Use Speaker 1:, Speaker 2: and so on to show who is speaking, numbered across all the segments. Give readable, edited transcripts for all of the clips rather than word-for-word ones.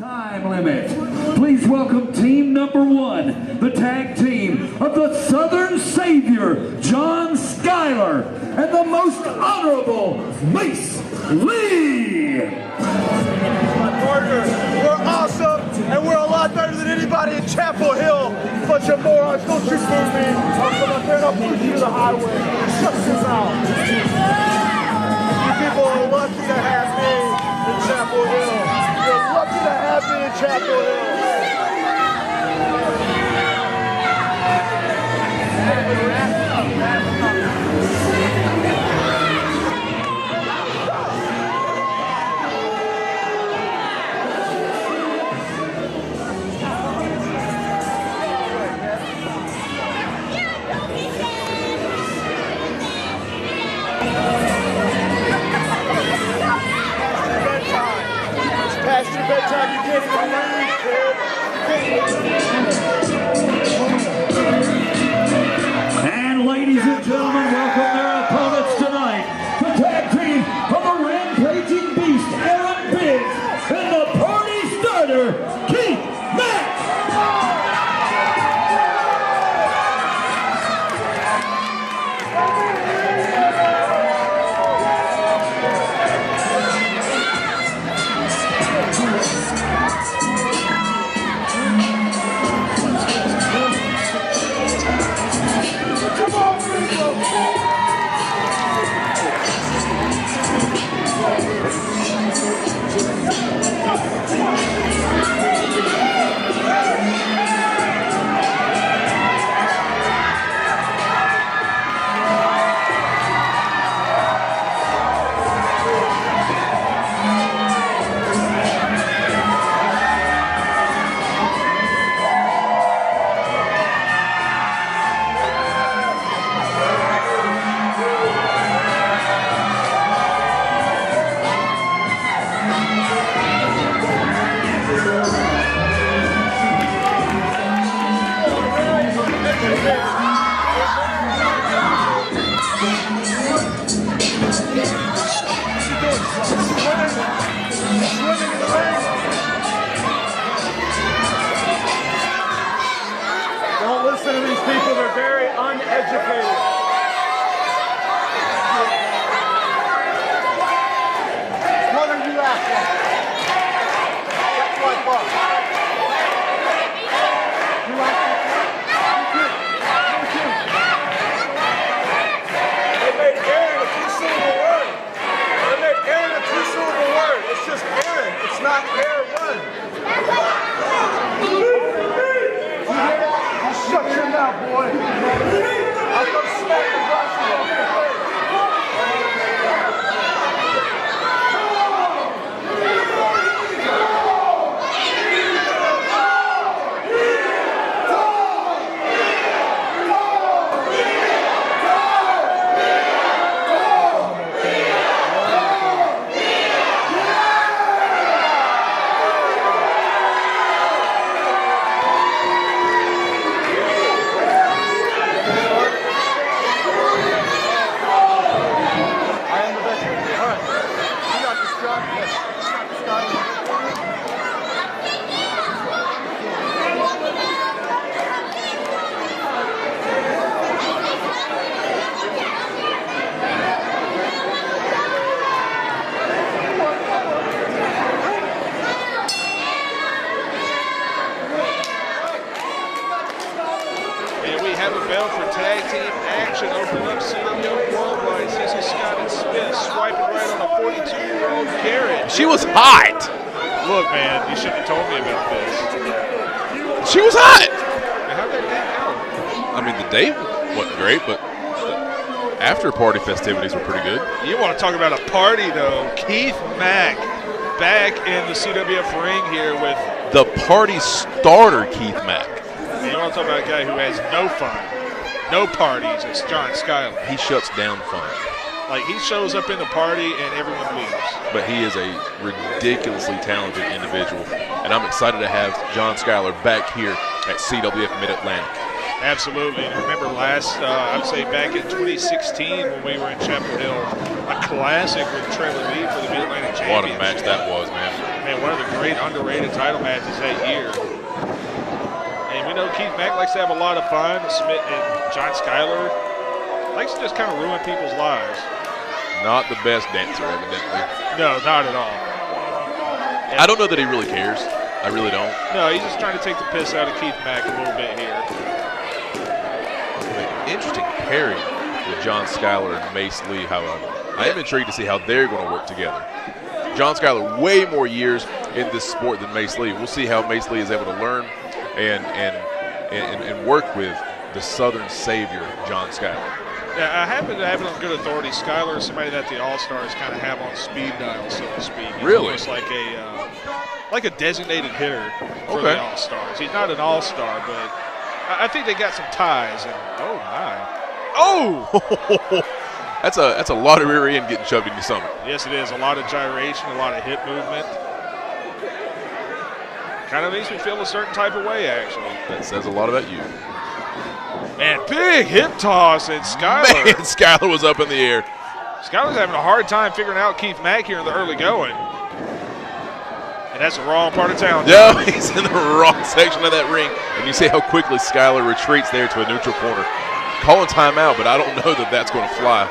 Speaker 1: Time limit. Please welcome team number 1, the tag team of the Southern Savior, John Skyler, and the most honorable Mace Lee.
Speaker 2: My partner, we're awesome, and we're a lot better than anybody in Chapel Hill. Bunch of morons, don't you fool me. I'll come up there and I'll push you to the highway. Shut this out. You people are lucky to have me in Chapel Hill. You're lucky to have me in Chapel Hill. Past your bedtime, you can't even read, kid.
Speaker 1: And ladies and gentlemen, welcome their opponents tonight. The tag team of the Rampaging Beast, Aaron Biggs, and the party starter, Keith Mac. Don't listen to these people, they're very uneducated. What are you after? That's my boss. You like that? They made Aaron a two-syllable word. They made Aaron a two-syllable word. It's just Aaron. It's not Aaron. Shut your mouth, boy. I'm gonna smack the glasses off your face.
Speaker 3: Have a bell for tag team action. Opening up CWF Worldwide. CC Scott and Smith swiping right on a 42-year-old Garrett.
Speaker 4: She was hot.
Speaker 3: Look, man, you shouldn't have told me about this.
Speaker 4: She was hot.
Speaker 3: How'd that day go?
Speaker 4: I mean, the day wasn't great, but the after-party festivities were pretty good.
Speaker 3: You want to talk about a party, though. Keith Mac back in the CWF ring here with
Speaker 4: the party starter, Keith Mac.
Speaker 3: You want to talk about a guy who has no fun, no parties. It's John Skyler.
Speaker 4: He shuts down fun.
Speaker 3: Like, he shows up in the party and everyone leaves.
Speaker 4: But he is a ridiculously talented individual, and I'm excited to have John Skyler back here at CWF-Mid Atlantic.
Speaker 3: Absolutely. And remember last, I'd say back in 2016 when we were in Chapel Hill, a classic with Trailer Lee for the Mid-Atlantic Championship.
Speaker 4: What a match that was, man.
Speaker 3: Man, one of the great underrated title matches that year. And we know Keith Mack likes to have a lot of fun. Smith and John Skyler likes to just kind of ruin people's lives.
Speaker 4: Not the best dancer, evidently.
Speaker 3: No, not at all. And
Speaker 4: I don't know that he really cares. I really don't.
Speaker 3: no, he's just trying to take the piss out of Keith Mack a little bit here.
Speaker 4: Interesting pairing with John Skyler and Mace Lee, however. I am intrigued to see how they're going to work together. John Skyler, way more years in this sport than Mace Lee. We'll see how Mace Lee is able to learn and work with the Southern savior, John Skyler.
Speaker 3: Yeah, I happen to have it on good authority. Skyler is somebody that the All-Stars kind of have on speed dial, so to speak. He's
Speaker 4: really?
Speaker 3: Almost like a designated hitter for the All-Stars. He's not an All-Star, but I think they got some ties. And oh my! Oh!
Speaker 4: That's a lot of rear end getting shoved in your stomach.
Speaker 3: Yes, it is. A lot of gyration, a lot of hip movement. Kind of makes me feel a certain type of way, actually.
Speaker 4: That says a lot about you.
Speaker 3: Man, big hip toss, and Skyler.
Speaker 4: Man, Skyler was up in the air.
Speaker 3: Skyler's having a hard time figuring out Keith Mack here in the early going. And that's the wrong part of town.
Speaker 4: No, he's in the wrong section of that ring. And you see how quickly Skyler retreats there to a neutral corner. Calling timeout, but I don't know that that's going to fly.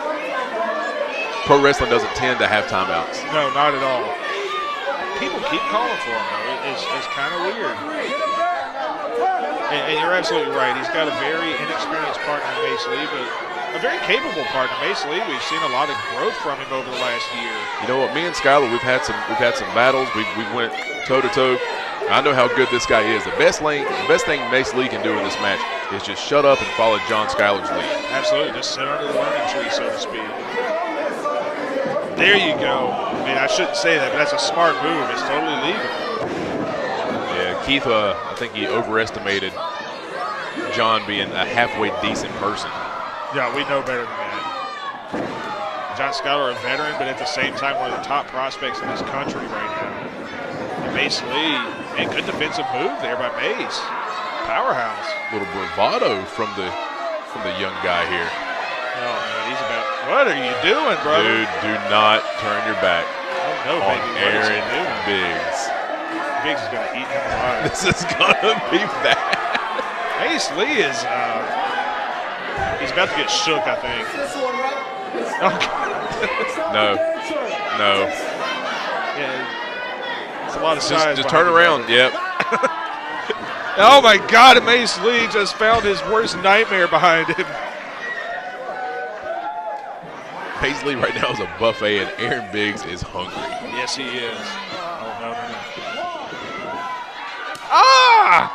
Speaker 4: Pro wrestling doesn't tend to have timeouts.
Speaker 3: No, not at all. People keep calling for him, though. It's kind of weird. And you're absolutely right. He's got a very inexperienced partner in Mace Lee, but a very capable partner. Mace Lee, we've seen a lot of growth from him over the last year.
Speaker 4: You know what? Me and Skyler, we've had some battles. We went toe to toe. I know how good this guy is. The best thing Mace Lee can do in this match is just shut up and follow John Skyler's lead.
Speaker 3: Absolutely, just sit under the learning tree, so to speak. There you go. I mean, I shouldn't say that, but that's a smart move. It's totally legal.
Speaker 4: Yeah, Keith, I think he overestimated John being a halfway decent person.
Speaker 3: Yeah, we know better than that. John Skyler, a veteran, but at the same time, one of the top prospects in this country right now. And Mace Lee, a good defensive move there by Mace. Powerhouse.
Speaker 4: A little bravado from the young guy here.
Speaker 3: Oh, man, he's about, what are you doing, brother?
Speaker 4: Dude, do not turn your back
Speaker 3: Oh, no,
Speaker 4: on
Speaker 3: baby. What is he
Speaker 4: Aaron
Speaker 3: doing?
Speaker 4: Biggs.
Speaker 3: Biggs is going to eat him alive.
Speaker 4: This is going to be bad.
Speaker 3: Mace Lee is, he's about to get shook, I think.
Speaker 4: No.
Speaker 3: Yeah, it's a lot of size.
Speaker 4: Just turn around. Yep.
Speaker 3: Oh, my God, and Mace Lee just found his worst nightmare behind him.
Speaker 4: Mace Lee right now is a buffet, and Aaron Biggs is hungry.
Speaker 3: Yes, he is. Oh, no. Ah!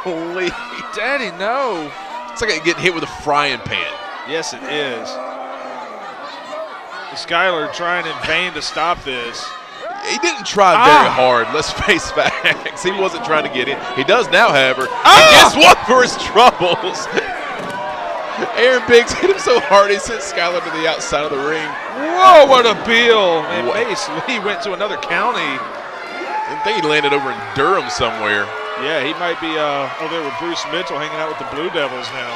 Speaker 4: Golly.
Speaker 3: Daddy, no.
Speaker 4: It's like getting hit with a frying pan.
Speaker 3: Yes, it is. Skyler trying in vain to stop this.
Speaker 4: He didn't try very hard. Let's face facts. He wasn't trying to get in. He does now, however. And guess what for his troubles? Aaron Biggs hit him so hard he sent Skyler to the outside of the ring.
Speaker 3: Whoa, what a bill. And Mace Lee went to another county.
Speaker 4: I think he landed over in Durham somewhere.
Speaker 3: Yeah, he might be over there with Bruce Mitchell hanging out with the Blue Devils now.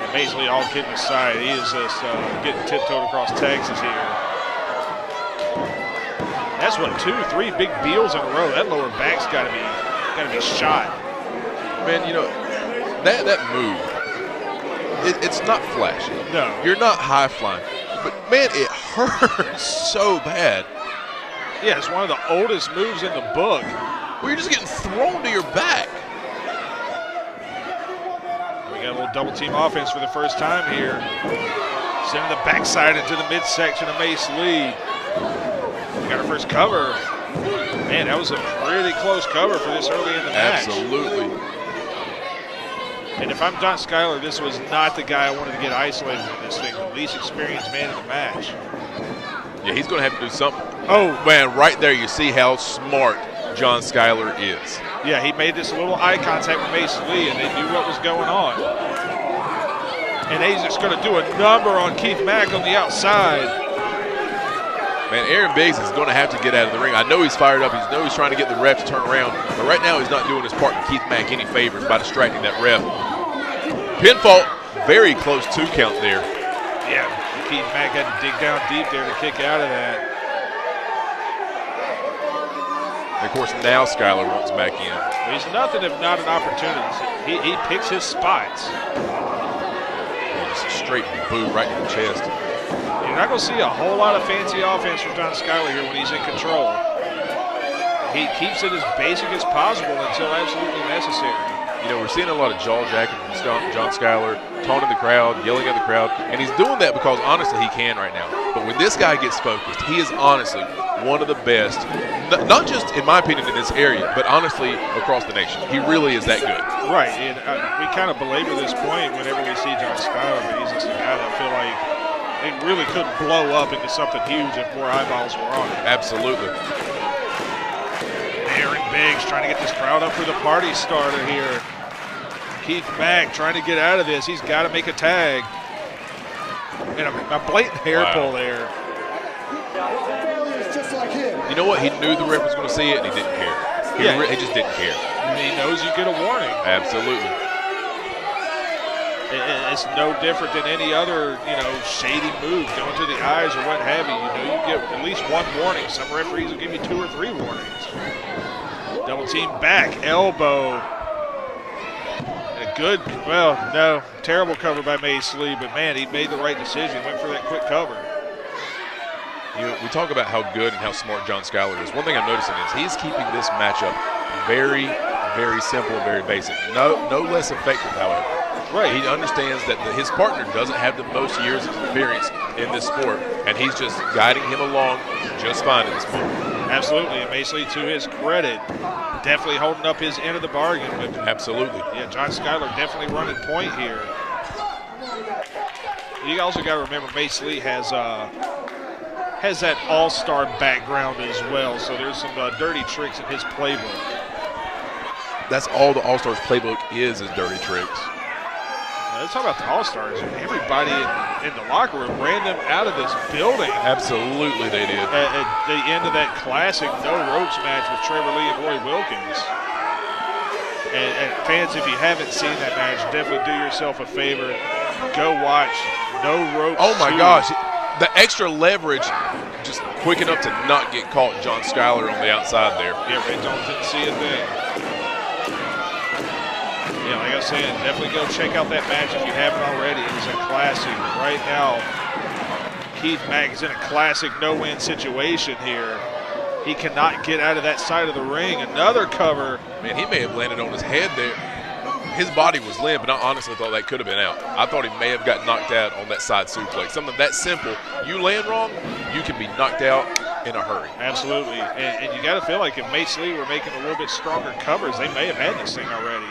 Speaker 3: And Mace Lee, all kidding aside, he is just getting tiptoed across Texas here. That's what, 2-3 big deals in a row. That lower back's got to be shot.
Speaker 4: Man, you know, that move, it's not flashy.
Speaker 3: No.
Speaker 4: You're not high flying. But, man, it hurts so bad.
Speaker 3: Yeah, it's one of the oldest moves in the book.
Speaker 4: Well, you're just getting thrown to your back.
Speaker 3: We got a little double team offense for the first time here. Sending the backside into the midsection of Mace Lee. We got our first cover. Man, that was a pretty close cover for this early in the match.
Speaker 4: Absolutely.
Speaker 3: And if I'm John Skyler, this was not the guy I wanted to get isolated in this thing. The least experienced man in the match.
Speaker 4: Yeah, he's going to have to do something.
Speaker 3: Oh,
Speaker 4: man, right there you see how smart John Skyler is.
Speaker 3: Yeah, he made this little eye contact with Mace Lee, and they knew what was going on. And he's just going to do a number on Keith Mack on the outside.
Speaker 4: Man, Aaron Biggs is going to have to get out of the ring. I know he's fired up. I know he's trying to get the ref to turn around. But right now he's not doing his partner Keith Mack any favors by distracting that ref. Pinfall, very close 2 count there.
Speaker 3: Yeah. Keith Mac had to dig down deep there to kick out of that.
Speaker 4: And of course, now Skyler wants back in.
Speaker 3: Well, he's nothing if not an opportunity. He picks his spots.
Speaker 4: Just a straight boot right in the chest.
Speaker 3: You're not going to see a whole lot of fancy offense from John Skyler here when he's in control. He keeps it as basic as possible until absolutely necessary.
Speaker 4: You know, we're seeing a lot of jaw jacking from John Skyler, taunting the crowd, yelling at the crowd, and he's doing that because honestly he can right now. But when this guy gets focused, he is honestly one of the best, not just in my opinion in this area, but honestly across the nation. He really is that good.
Speaker 3: Right, and we kind of belabor this point whenever we see John Skyler, but he's just a guy that I feel like it really could blow up into something huge if more eyeballs were on it.
Speaker 4: Absolutely.
Speaker 3: Aaron Biggs trying to get this crowd up for the party starter here. Keith Mac trying to get out of this. He's got to make a tag. And a blatant hair pull there.
Speaker 4: You know what? He knew the ref was going to see it, and he didn't care. He just didn't care.
Speaker 3: He knows you get a warning.
Speaker 4: Absolutely.
Speaker 3: It's no different than any other, shady move, going to the eyes or what have you. You get at least one warning. Some referees will give you 2 or 3 warnings. Double team back, elbow. Terrible cover by Mace Lee, but man, he made the right decision, went for that quick cover.
Speaker 4: We talk about how good and how smart John Skyler is. One thing I'm noticing is he's keeping this matchup very, very simple, very basic. No less effective, however.
Speaker 3: Right.
Speaker 4: He understands that his partner doesn't have the most years of experience in this sport, and he's just guiding him along just fine at this point. Absolutely,
Speaker 3: and Mace Lee, to his credit, definitely holding up his end of the bargain. But
Speaker 4: absolutely.
Speaker 3: Yeah, John Skyler definitely running point here. You also got to remember Mace Lee has that all-star background as well, so there's some dirty tricks in his playbook.
Speaker 4: That's all the All-Stars playbook is dirty tricks.
Speaker 3: Let's talk about the All-Stars. Everybody in the locker room ran them out of this building.
Speaker 4: Absolutely they did.
Speaker 3: At the end of that classic no-ropes match with Trevor Lee and Roy Wilkins. And fans, if you haven't seen that match, definitely do yourself a favor. Go watch No Ropes.
Speaker 4: Oh, my gosh. The extra leverage, just quick enough to not get caught. John Skyler on the outside there.
Speaker 3: Yeah, Red Zone didn't see a thing. Yeah, like I was saying, definitely go check out that match if you haven't already. It was a classic. Right now, Keith Mac is in a classic no-win situation here. He cannot get out of that side of the ring. Another cover.
Speaker 4: Man, he may have landed on his head there. His body was limp, and I honestly thought that could have been out. I thought he may have got knocked out on that side suplex. Something that simple. You land wrong, you can be knocked out in a hurry.
Speaker 3: Absolutely. And you got to feel like if Mace Lee were making a little bit stronger covers, they may have had this thing already.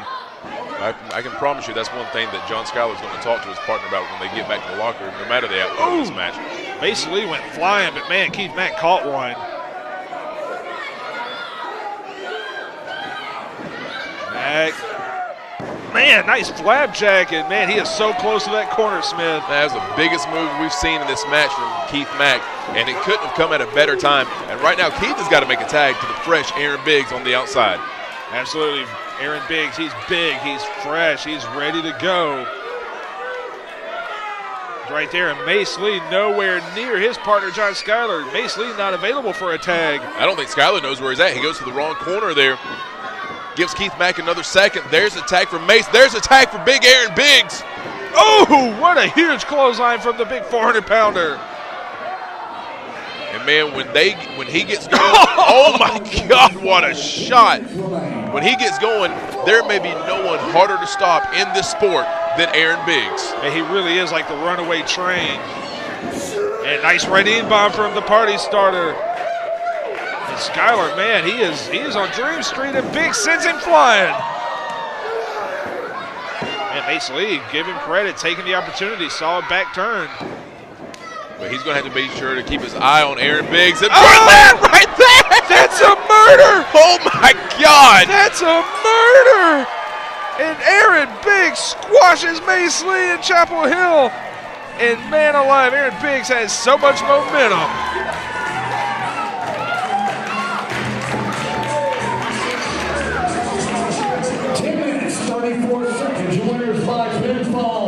Speaker 4: I can promise you that's one thing that John Skyler's going to talk to his partner about when they get back to the locker room, no matter the outcome of this match.
Speaker 3: Mace Lee went flying, but man, Keith Mac caught one. Mac. Man, nice flapjack, and man, he is so close to that corner, Smith.
Speaker 4: That was the biggest move we've seen in this match from Keith Mac, and it couldn't have come at a better time. And right now, Keith has got to make a tag to the fresh Aaron Biggs on the outside.
Speaker 3: Absolutely. Aaron Biggs, he's big, he's fresh, he's ready to go. Right there, and Mace Lee nowhere near his partner, John Skyler. Mace Lee not available for a tag.
Speaker 4: I don't think Skyler knows where he's at. He goes to the wrong corner there. Gives Keith Mac another second. There's a tag for Mace. There's a tag for big Aaron Biggs.
Speaker 3: Oh, what a huge clothesline from the big 400-pounder.
Speaker 4: And man, when he gets going, oh my God, what a shot. When he gets going, there may be no one harder to stop in this sport than Aaron Biggs.
Speaker 3: And he really is like the runaway train. And nice right-in bomb from the party starter. And Skyler, man, he is on Dream Street, and Biggs sends him flying. And Mace Lee, give him credit, taking the opportunity, solid back turn.
Speaker 4: But he's going to have to be sure to keep his eye on Aaron Biggs. And
Speaker 3: that
Speaker 4: right there!
Speaker 3: That's a murder!
Speaker 4: Oh my God!
Speaker 3: That's a murder! And Aaron Biggs squashes Mace Lee in Chapel Hill. And man alive, Aaron Biggs has so much momentum.
Speaker 1: Seconds, 34 seconds. Your winners by pinfall.